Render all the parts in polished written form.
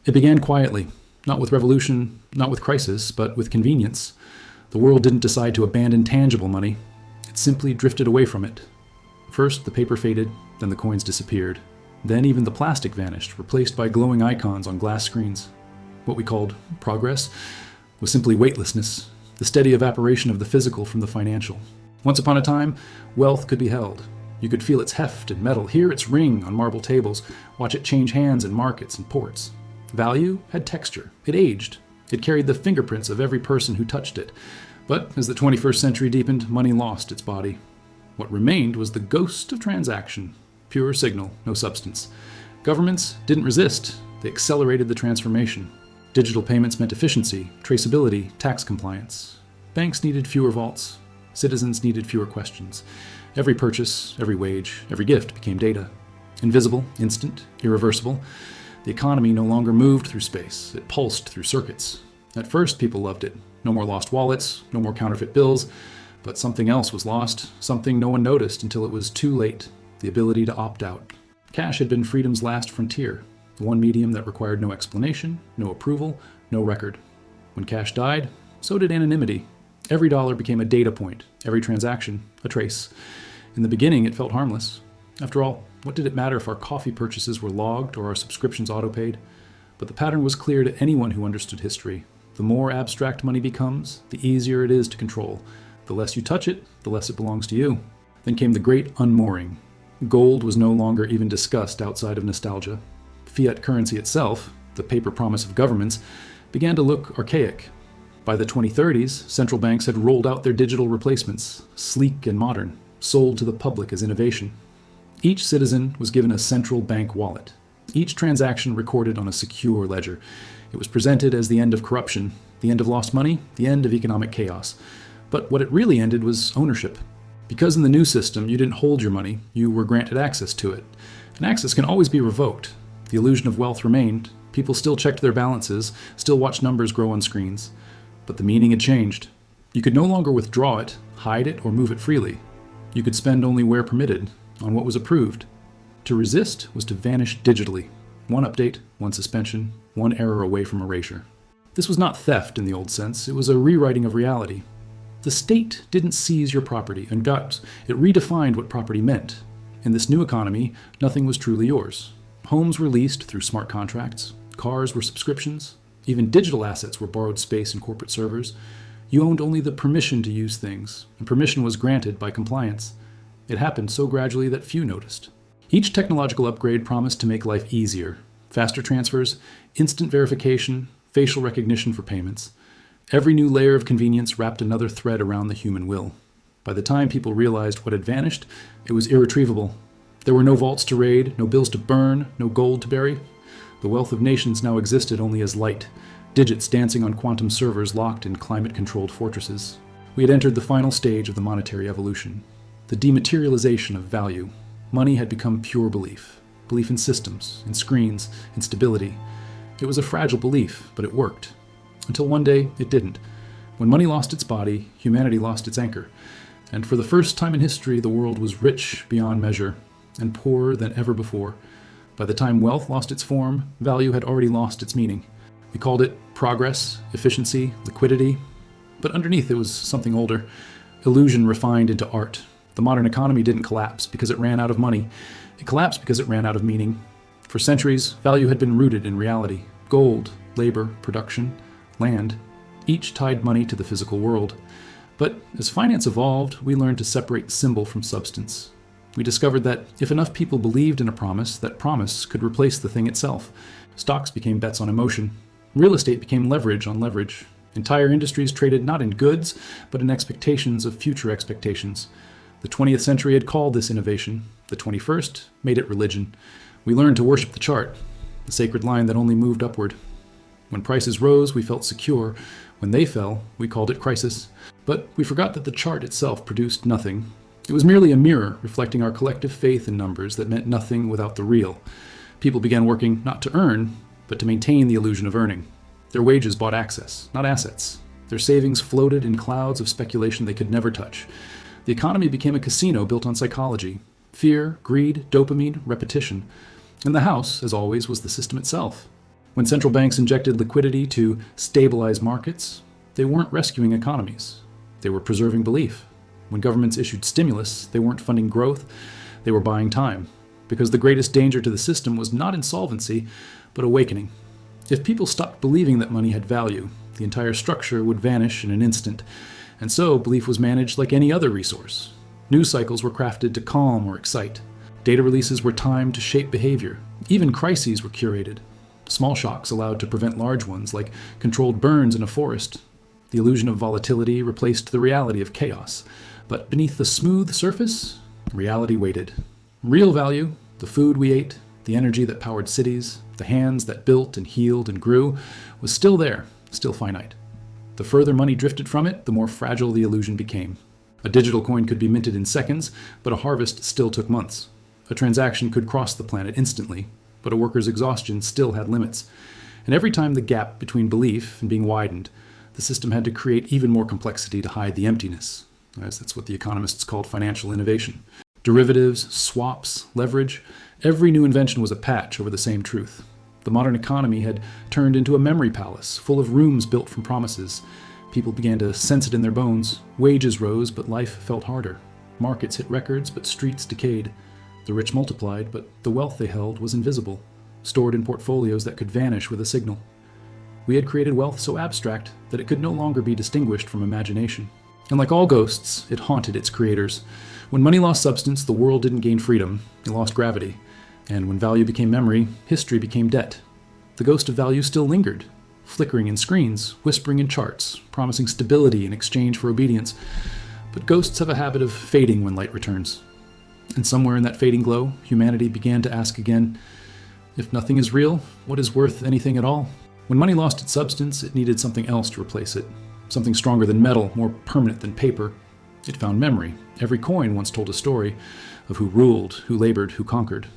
It began quietly, not with revolution, not with crisis, but with convenience. The world didn't decide to abandon tangible money. It simply drifted away from it. First, the paper faded, then the coins disappeared. Then even the plastic vanished, replaced by glowing icons on glass screens. What we called progress was simply weightlessness, the steady evaporation of the physical from the financial. Once upon a time, wealth could be held. You could feel its heft and metal, hear its ring on marble tables, watch it change hands in markets and ports. Value had texture. It aged. It carried the fingerprints of every person who touched it. But as the 21st century deepened, money lost its body. What remained was the ghost of transaction, pure signal, no substance. Governments didn't resist. They accelerated the transformation. Digital payments meant efficiency, traceability, tax compliance. Banks needed fewer vaults. Citizens needed fewer questions. Every purchase, every wage, every gift became data. Invisible, instant, irreversible. The economy no longer moved through space. It pulsed through circuits. At first, people loved it. No more lost wallets, no more counterfeit bills. But something else was lost, something no one noticed until it was too late: the ability to opt out. Cash had been freedom's last frontier, the one medium that required no explanation, no approval, no record. When cash died, so did anonymity. Every dollar became a data point, every transaction a trace. In the beginning, it felt harmless. After all, what did it matter if our coffee purchases were logged or our subscriptions auto-paid? But the pattern was clear to anyone who understood history. The more abstract money becomes, the easier it is to control. The less you touch it, the less it belongs to you. Then came the great unmooring. Gold was no longer even discussed outside of nostalgia. Fiat currency itself, the paper promise of governments, began to look archaic. By the 2030s, central banks had rolled out their digital replacements, sleek and modern, sold to the public as innovation. Each citizen was given a central bank wallet. Each transaction recorded on a secure ledger. It was presented as the end of corruption, the end of lost money, the end of economic chaos. But what it really ended was ownership. Because in the new system, you didn't hold your money, you were granted access to it. And access can always be revoked. The illusion of wealth remained. People still checked their balances, still watched numbers grow on screens. But the meaning had changed. You could no longer withdraw it, hide it, or move it freely. You could spend only where permitted, on what was approved. To resist was to vanish digitally. One update, one suspension, one error away from erasure. This was not theft in the old sense, it was a rewriting of reality. The state didn't seize your property, and it redefined what property meant. In this new economy, nothing was truly yours. Homes were leased through smart contracts, cars were subscriptions, even digital assets were borrowed space in corporate servers. You owned only the permission to use things, and permission was granted by compliance. It happened so gradually that few noticed. Each technological upgrade promised to make life easier. Faster transfers, instant verification, facial recognition for payments. Every new layer of convenience wrapped another thread around the human will. By the time people realized what had vanished, it was irretrievable. There were no vaults to raid, no bills to burn, no gold to bury. The wealth of nations now existed only as light, digits dancing on quantum servers locked in climate-controlled fortresses. We had entered the final stage of the monetary evolution. The dematerialization of value. Money had become pure belief. Belief in systems, in screens, in stability. It was a fragile belief, but it worked. Until one day, it didn't. When money lost its body, humanity lost its anchor. And for the first time in history, the world was rich beyond measure, and poorer than ever before. By the time wealth lost its form, value had already lost its meaning. We called it progress, efficiency, liquidity. But underneath it was something older. Illusion refined into art. The modern economy didn't collapse because it ran out of money. It collapsed because it ran out of meaning. For centuries, value had been rooted in reality. Gold, labor, production, land, each tied money to the physical world. But as finance evolved, we learned to separate symbol from substance. We discovered that if enough people believed in a promise, that promise could replace the thing itself. Stocks became bets on emotion. Real estate became leverage on leverage. Entire industries traded not in goods, but in expectations of future expectations. The 20th century had called this innovation. The 21st made it religion. We learned to worship the chart, the sacred line that only moved upward. When prices rose, we felt secure. When they fell, we called it crisis. But we forgot that the chart itself produced nothing. It was merely a mirror reflecting our collective faith in numbers that meant nothing without the real. People began working not to earn, but to maintain the illusion of earning. Their wages bought access, not assets. Their savings floated in clouds of speculation they could never touch. The economy became a casino built on psychology. Fear, greed, dopamine, repetition. And the house, as always, was the system itself. When central banks injected liquidity to stabilize markets, they weren't rescuing economies. They were preserving belief. When governments issued stimulus, they weren't funding growth, they were buying time. Because the greatest danger to the system was not insolvency, but awakening. If people stopped believing that money had value, the entire structure would vanish in an instant. And so belief was managed like any other resource. News cycles were crafted to calm or excite. Data releases were timed to shape behavior. Even crises were curated. Small shocks allowed to prevent large ones, like controlled burns in a forest. The illusion of volatility replaced the reality of chaos. But beneath the smooth surface, reality waited. Real value, the food we ate, the energy that powered cities, the hands that built and healed and grew, was still there, still finite. The further money drifted from it, the more fragile the illusion became. A digital coin could be minted in seconds, but a harvest still took months. A transaction could cross the planet instantly, but a worker's exhaustion still had limits. And every time the gap between belief and being widened, the system had to create even more complexity to hide the emptiness. That's what the economists called financial innovation. Derivatives, swaps, leverage, every new invention was a patch over the same truth. The modern economy had turned into a memory palace, full of rooms built from promises. People began to sense it in their bones. Wages rose, but life felt harder. Markets hit records, but streets decayed. The rich multiplied, but the wealth they held was invisible, stored in portfolios that could vanish with a signal. We had created wealth so abstract that it could no longer be distinguished from imagination. And like all ghosts, it haunted its creators. When money lost substance, the world didn't gain freedom, it lost gravity. And when value became memory, history became debt. The ghost of value still lingered, flickering in screens, whispering in charts, promising stability in exchange for obedience. But ghosts have a habit of fading when light returns. And somewhere in that fading glow, humanity began to ask again, if nothing is real, what is worth anything at all? When money lost its substance, it needed something else to replace it. Something stronger than metal, more permanent than paper. It found memory. Every coin once told a story of who ruled, who labored, who conquered.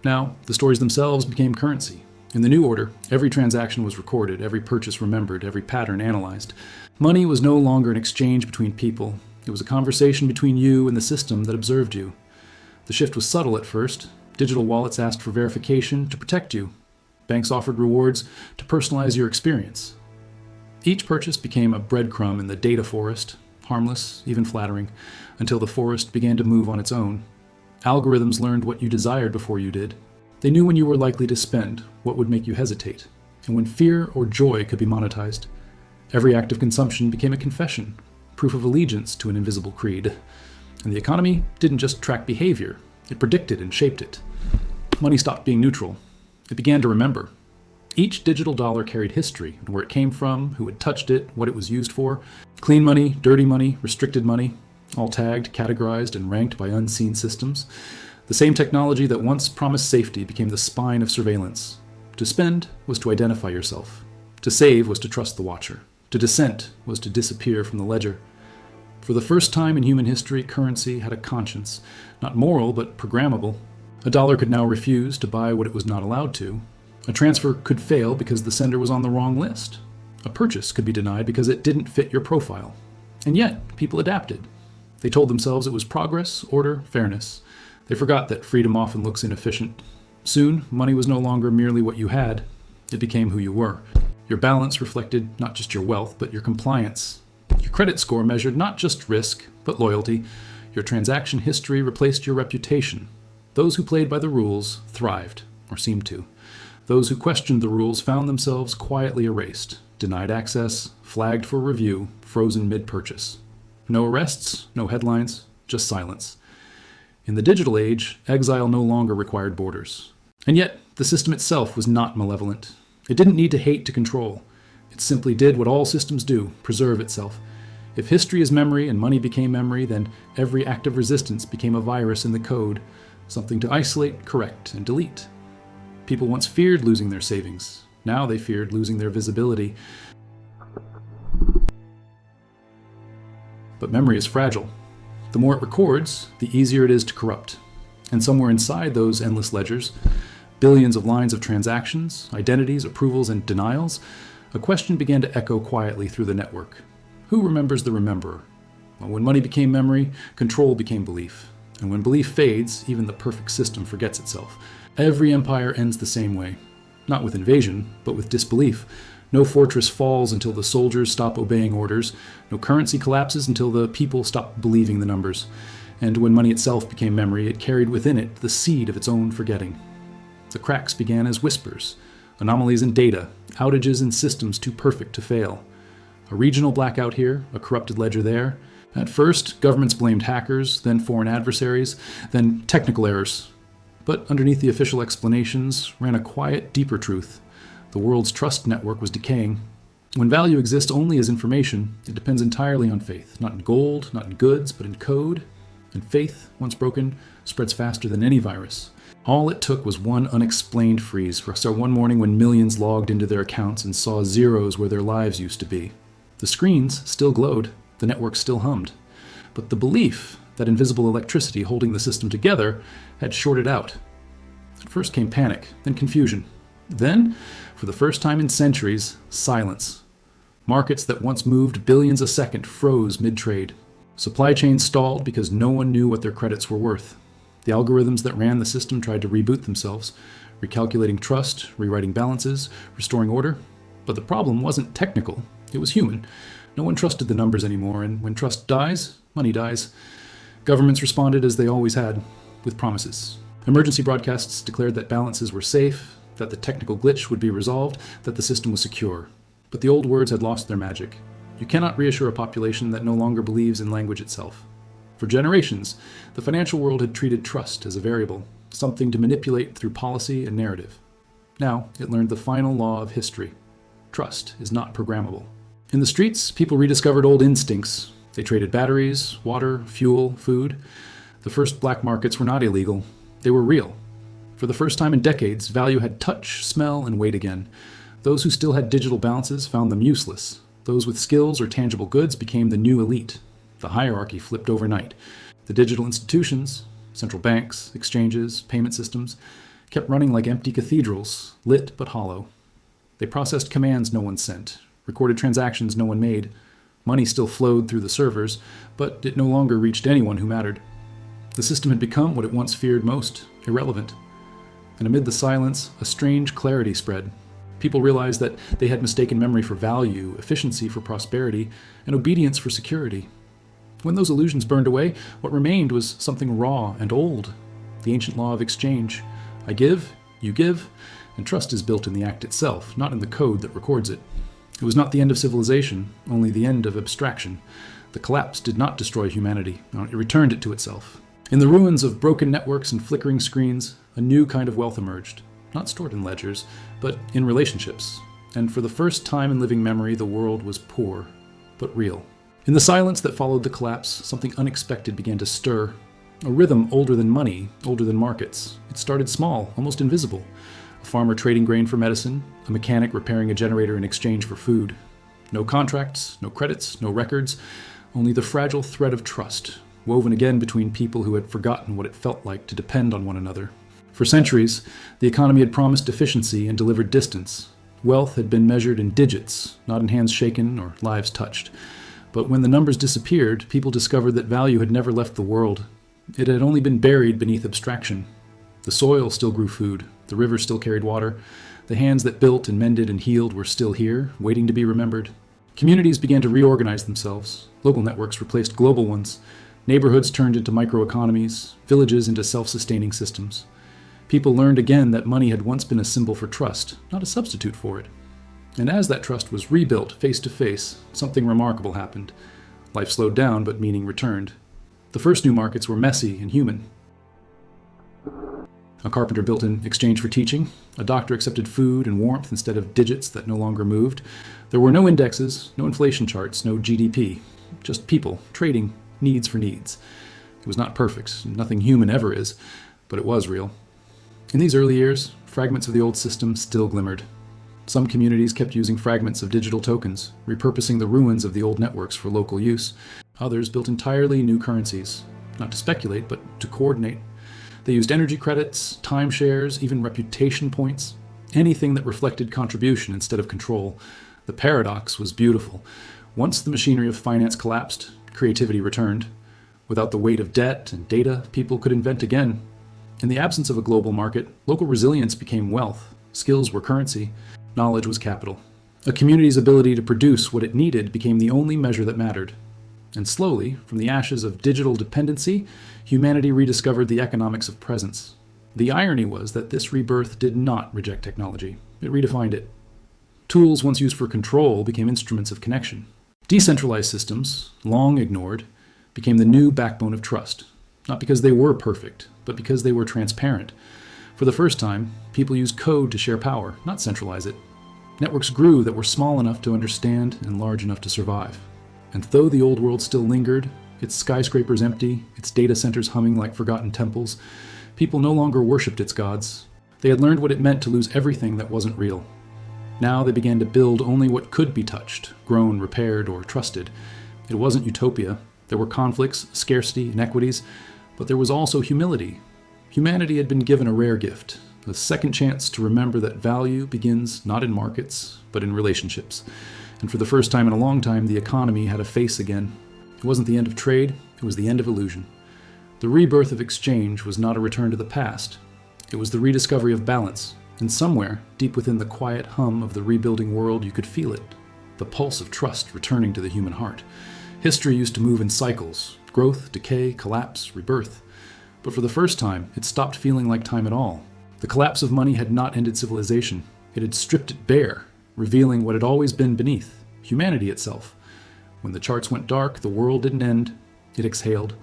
Now, the stories themselves became currency. In the new order, every transaction was recorded, every purchase remembered, every pattern analyzed. Money was no longer an exchange between people. It was a conversation between you and the system that observed you. The shift was subtle at first. Digital wallets asked for verification to protect you. Banks offered rewards to personalize your experience. Each purchase became a breadcrumb in the data forest, harmless, even flattering, until the forest began to move on its own. Algorithms learned what you desired before you did. They knew when you were likely to spend, what would make you hesitate, and when fear or joy could be monetized. Every act of consumption became a confession, proof of allegiance to an invisible creed. And the economy didn't just track behavior, it predicted and shaped it. Money stopped being neutral. It began to remember. Each digital dollar carried history and where it came from, who had touched it, what it was used for. Clean money, dirty money, restricted money, all tagged, categorized, and ranked by unseen systems. The same technology that once promised safety became the spine of surveillance. To spend was to identify yourself. To save was to trust the watcher. To dissent was to disappear from the ledger. For the first time in human history, currency had a conscience, not moral, but programmable. A dollar could now refuse to buy what it was not allowed to. A transfer could fail because the sender was on the wrong list. A purchase could be denied because it didn't fit your profile. And yet, people adapted. They told themselves it was progress, order, fairness. They forgot that freedom often looks inefficient. Soon, money was no longer merely what you had. It became who you were. Your balance reflected not just your wealth, but your compliance. Your credit score measured not just risk, but loyalty. Your transaction history replaced your reputation. Those who played by the rules thrived, or seemed to. Those who questioned the rules found themselves quietly erased, denied access, flagged for review, frozen mid-purchase. No arrests, no headlines, just silence. In the digital age, exile no longer required borders. And yet, the system itself was not malevolent. It didn't need to hate to control. It simply did what all systems do, preserve itself. If history is memory and money became memory, then every act of resistance became a virus in the code, something to isolate, correct, and delete. People once feared losing their savings. Now they feared losing their visibility. But memory is fragile. The more it records, the easier it is to corrupt. And somewhere inside those endless ledgers, billions of lines of transactions, identities, approvals, and denials, a question began to echo quietly through the network. Who remembers the rememberer? Well, when money became memory, control became belief. And when belief fades, even the perfect system forgets itself. Every empire ends the same way. not with invasion, but with disbelief. No fortress falls until the soldiers stop obeying orders. No currency collapses until the people stop believing the numbers. And when money itself became memory, it carried within it the seed of its own forgetting. The cracks began as whispers, anomalies in data, outages in systems too perfect to fail. A regional blackout here, a corrupted ledger there. At first, governments blamed hackers, then foreign adversaries, then technical errors. But underneath the official explanations ran a quiet, deeper truth. The world's trust network was decaying. When value exists only as information, it depends entirely on faith. Not in gold, not in goods, but in code. And faith, once broken, spreads faster than any virus. All it took was one unexplained freeze. So one morning when millions logged into their accounts and saw zeros where their lives used to be. The screens still glowed. The network still hummed. But the belief that invisible electricity holding the system together had shorted out. At first came panic, then confusion. Then, for the first time in centuries, silence. Markets that once moved billions a second froze mid-trade. Supply chains stalled because no one knew what their credits were worth. The algorithms that ran the system tried to reboot themselves, recalculating trust, rewriting balances, restoring order. But the problem wasn't technical, it was human. No one trusted the numbers anymore, and when trust dies, money dies. Governments responded as they always had, with promises. Emergency broadcasts declared that balances were safe, that the technical glitch would be resolved, that the system was secure. But the old words had lost their magic. You cannot reassure a population that no longer believes in language itself. For generations, the financial world had treated trust as a variable, something to manipulate through policy and narrative. Now, it learned the final law of history. Trust is not programmable. In the streets, people rediscovered old instincts. They traded batteries, water, fuel, food. The first black markets were not illegal. They were real. For the first time in decades, value had touch, smell, and weight again. Those who still had digital balances found them useless. Those with skills or tangible goods became the new elite. The hierarchy flipped overnight. The digital institutions, central banks, exchanges, payment systems, kept running like empty cathedrals, lit but hollow. They processed commands no one sent, recorded transactions no one made. Money still flowed through the servers, but it no longer reached anyone who mattered. The system had become what it once feared most, irrelevant. And amid the silence, a strange clarity spread. People realized that they had mistaken memory for value, efficiency for prosperity, and obedience for security. When those illusions burned away, what remained was something raw and old, the ancient law of exchange. I give, you give, and trust is built in the act itself, not in the code that records it. It was not the end of civilization, only the end of abstraction. The collapse did not destroy humanity. It returned it to itself. In the ruins of broken networks and flickering screens, a new kind of wealth emerged, not stored in ledgers, but in relationships. And for the first time in living memory, the world was poor, but real. In the silence that followed the collapse, something unexpected began to stir. A rhythm older than money, older than markets. It started small, almost invisible. A farmer trading grain for medicine, a mechanic repairing a generator in exchange for food. No contracts, no credits, no records, only the fragile thread of trust, woven again between people who had forgotten what it felt like to depend on one another. For centuries, the economy had promised efficiency and delivered distance. Wealth had been measured in digits, not in hands shaken or lives touched. But when the numbers disappeared, people discovered that value had never left the world. It had only been buried beneath abstraction. The soil still grew food. The river still carried water. The hands that built and mended and healed were still here, waiting to be remembered. Communities began to reorganize themselves. Local networks replaced global ones. Neighborhoods turned into microeconomies, villages into self-sustaining systems. People learned again that money had once been a symbol for trust, not a substitute for it. And as that trust was rebuilt face to face, something remarkable happened. Life slowed down, but meaning returned. The first new markets were messy and human. A carpenter built in exchange for teaching. A doctor accepted food and warmth instead of digits that no longer moved. There were no indexes, no inflation charts, no GDP. Just people, trading needs for needs. It was not perfect, nothing human ever is, but it was real. In these early years, fragments of the old system still glimmered. Some communities kept using fragments of digital tokens, repurposing the ruins of the old networks for local use. Others built entirely new currencies, not to speculate, but to coordinate. They used energy credits, timeshares, even reputation points, anything that reflected contribution instead of control. The paradox was beautiful. Once the machinery of finance collapsed, creativity returned. Without the weight of debt and data, people could invent again. In the absence of a global market, local resilience became wealth. Skills were currency. Knowledge was capital. A community's ability to produce what it needed became the only measure that mattered. And slowly, from the ashes of digital dependency, humanity rediscovered the economics of presence. The irony was that this rebirth did not reject technology. It redefined it. Tools once used for control became instruments of connection. Decentralized systems, long ignored, became the new backbone of trust. Not because they were perfect, but because they were transparent. For the first time, people used code to share power, not centralize it. Networks grew that were small enough to understand and large enough to survive. And though the old world still lingered, its skyscrapers empty, its data centers humming like forgotten temples, people no longer worshipped its gods. They had learned what it meant to lose everything that wasn't real. Now they began to build only what could be touched, grown, repaired, or trusted. It wasn't utopia. There were conflicts, scarcity, inequities, but there was also humility. Humanity had been given a rare gift, a second chance to remember that value begins not in markets, but in relationships. And for the first time in a long time, the economy had a face again. It wasn't the end of trade, it was the end of illusion. The rebirth of exchange was not a return to the past. It was the rediscovery of balance. And somewhere, deep within the quiet hum of the rebuilding world, you could feel it. The pulse of trust returning to the human heart. History used to move in cycles. Growth, decay, collapse, rebirth. But for the first time, it stopped feeling like time at all. The collapse of money had not ended civilization. It had stripped it bare, revealing what had always been beneath, humanity itself. When the charts went dark, the world didn't end. It exhaled.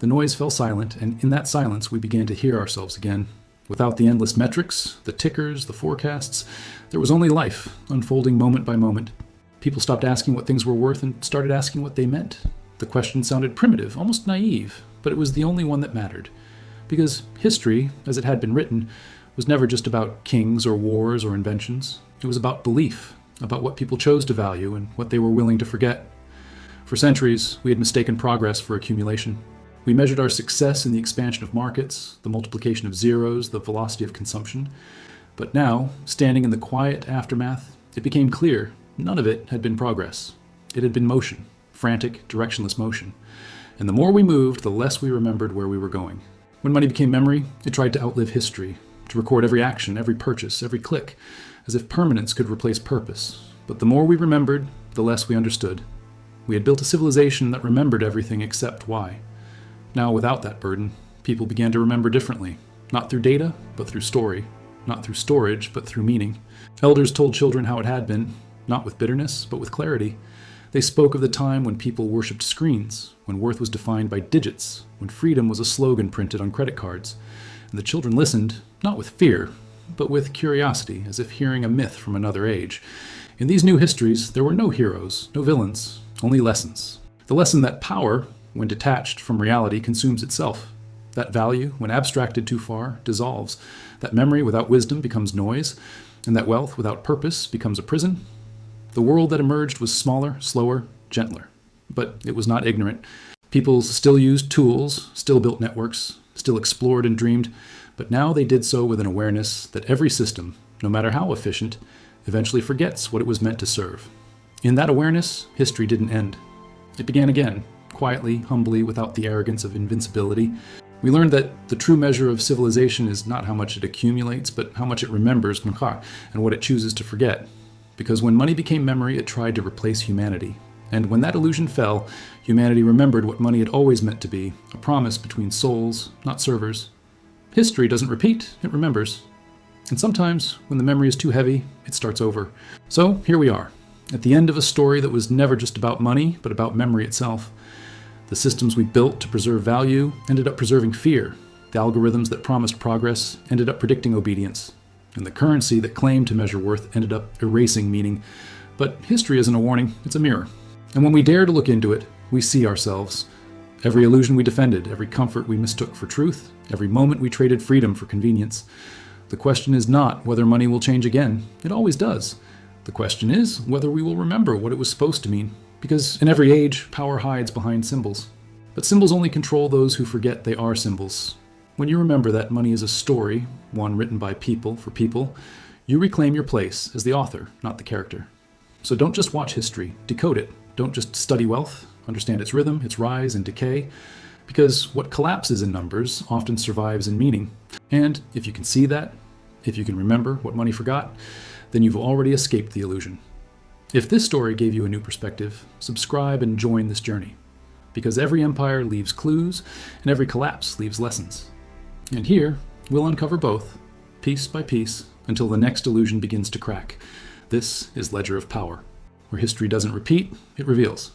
The noise fell silent, and in that silence we began to hear ourselves again. Without the endless metrics, the tickers, the forecasts, there was only life, unfolding moment by moment. People stopped asking what things were worth and started asking what they meant. The question sounded primitive, almost naive, but it was the only one that mattered. Because history, as it had been written, was never just about kings or wars or inventions. It was about belief, about what people chose to value and what they were willing to forget. For centuries, we had mistaken progress for accumulation. We measured our success in the expansion of markets, the multiplication of zeros, the velocity of consumption. But now, standing in the quiet aftermath, it became clear none of it had been progress. It had been motion, frantic, directionless motion. And the more we moved, the less we remembered where we were going. When money became memory, it tried to outlive history, to record every action, every purchase, every click, as if permanence could replace purpose. But the more we remembered, the less we understood. We had built a civilization that remembered everything except why. Now, without that burden, people began to remember differently, not through data, but through story, not through storage, but through meaning. Elders told children how it had been, not with bitterness, but with clarity. They spoke of the time when people worshipped screens, when worth was defined by digits, when freedom was a slogan printed on credit cards. And the children listened, not with fear, but with curiosity, as if hearing a myth from another age. In these new histories, there were no heroes, no villains, only lessons. The lesson that power, when detached from reality, consumes itself. That value, when abstracted too far, dissolves. That memory without wisdom becomes noise, and that wealth without purpose becomes a prison. The world that emerged was smaller, slower, gentler. But it was not ignorant. People still used tools, still built networks, still explored and dreamed, but now they did so with an awareness that every system, no matter how efficient, eventually forgets what it was meant to serve. In that awareness, history didn't end. It began again, quietly, humbly, without the arrogance of invincibility. We learned that the true measure of civilization is not how much it accumulates, but how much it remembers, and what it chooses to forget. Because when money became memory, it tried to replace humanity. And when that illusion fell, humanity remembered what money had always meant to be, a promise between souls, not servers. History doesn't repeat, it remembers. And sometimes, when the memory is too heavy, it starts over. So, here we are, at the end of a story that was never just about money, but about memory itself. The systems we built to preserve value ended up preserving fear. The algorithms that promised progress ended up predicting obedience. And the currency that claimed to measure worth ended up erasing meaning. But history isn't a warning, it's a mirror. And when we dare to look into it, we see ourselves. Every illusion we defended, every comfort we mistook for truth, every moment we traded freedom for convenience. The question is not whether money will change again. It always does. The question is whether we will remember what it was supposed to mean. Because in every age, power hides behind symbols. But symbols only control those who forget they are symbols. When you remember that money is a story, one written by people for people, you reclaim your place as the author, not the character. So don't just watch history, decode it. Don't just study wealth, understand its rhythm, its rise and decay, because what collapses in numbers often survives in meaning. And if you can see that, If you can remember what money forgot, then you've already escaped the illusion. If this story gave you a new perspective, subscribe and join this journey. Because every empire leaves clues, and every collapse leaves lessons. And here, we'll uncover both, piece by piece, until the next illusion begins to crack. This is Ledger of Power, where history doesn't repeat, it reveals.